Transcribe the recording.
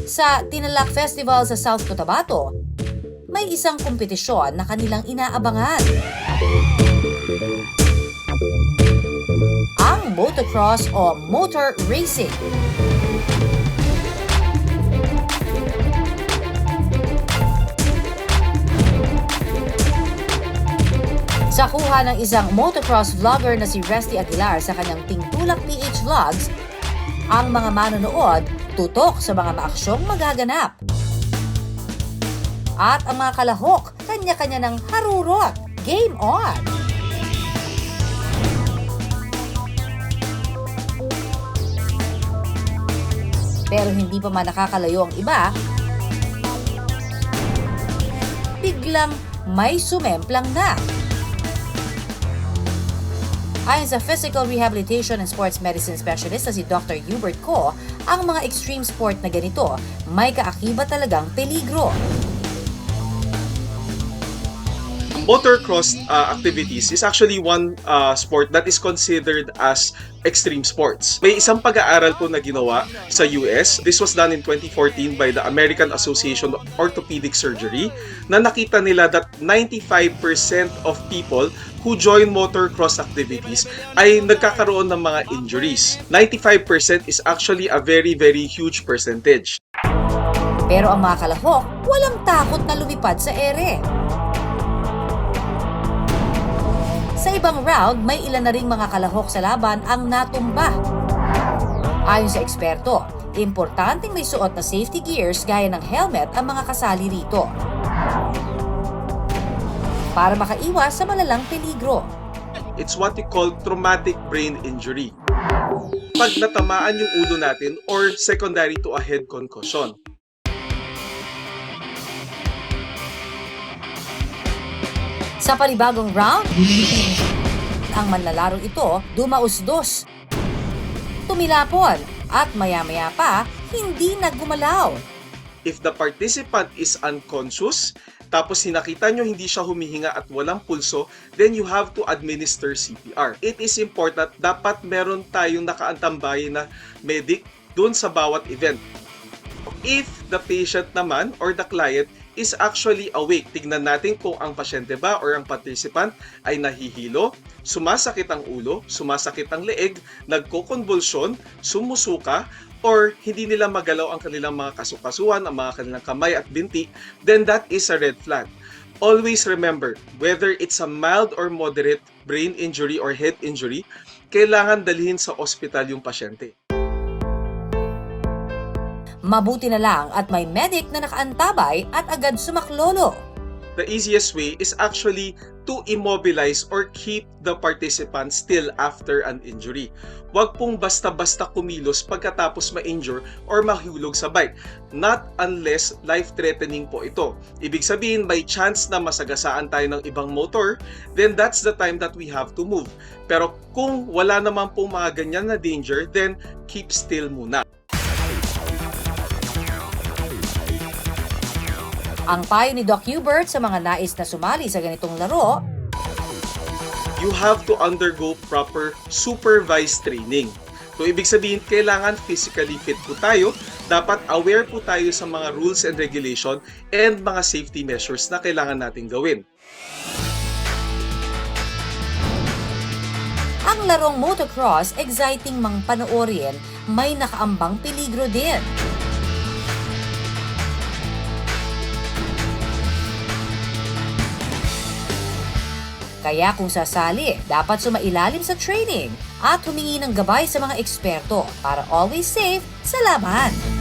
Sa Tinalak Festival sa South Cotabato, may isang kompetisyon na kanilang inaabangan. Ang motocross o motor racing. Sa kuha ng isang motocross vlogger na si Resty Aguilar sa kanyang Tingtulak PH Vlogs, ang mga manonood tutok sa mga maaksyong magaganap. At ang mga kalahok, kanya-kanya ng harurot. Game on! Pero hindi pa man nakakalayo ang iba, biglang may sumemplang na. Ayon sa Physical Rehabilitation and Sports Medicine Specialist na si Dr. Hubert Ko, ang mga extreme sport na ganito may kaakibat talagang peligro. Motocross activities is actually one sport that is considered as extreme sports. May isang pag-aaral po na ginawa sa US. This was done in 2014 by the American Association of Orthopedic Surgery na nakita nila that 95% of people who join motocross activities ay nagkakaroon ng mga injuries. 95% is actually a very, very huge percentage. Pero ang mga kalahok, walang takot na lumipad sa ere. Sa ibang round, may ilan na ring mga kalahok sa laban ang natumba. Ayon sa eksperto, importanteng may suot na safety gears gaya ng helmet ang mga kasali rito para makaiwas sa malalang peligro. It's what we call traumatic brain injury. Pag natamaan yung ulo natin or secondary to a head concussion. Sa panibagong round, ang manlalarong ito dumausdos, tumilapon at maya-maya pa hindi naggumalaw. If the participant is unconscious, tapos nakita nyo hindi siya humihinga at walang pulso, then you have to administer CPR. It is important, dapat meron tayong nakaantambayan na medic dun sa bawat event. If the patient naman or the client is actually awake, tignan natin kung ang pasyente ba or ang participant ay nahihilo, sumasakit ang ulo, sumasakit ang leeg, nagkokonvulsyon, sumusuka, or hindi nila magalaw ang kanilang mga kasukasuan, ang mga kanilang kamay at binti, then that is a red flag. Always remember, whether it's a mild or moderate brain injury or head injury, kailangan dalhin sa ospital yung pasyente. Mabuti na lang at may medic na nakaantabay at agad sumaklolo. The easiest way is actually to immobilize or keep the participant still after an injury. Huwag pong basta-basta kumilos pagkatapos ma-injure or mahulog sa bike. Not unless life-threatening po ito. Ibig sabihin, may chance na masagasaan tayo ng ibang motor, then that's the time that we have to move. Pero kung wala naman pong mga ganyan na danger, then keep still muna. Ang payo ni Doc Hubert sa mga nais na sumali sa ganitong laro, you have to undergo proper supervised training. So, ibig sabihin, kailangan physically fit po tayo. Dapat aware po tayo sa mga rules and regulation and mga safety measures na kailangan natin gawin. ang larong motocross exciting mang panoorin, may nakaambang peligro din. Kaya kung sasali, dapat sumailalim sa training at humingi ng gabay sa mga eksperto para always safe sa laban.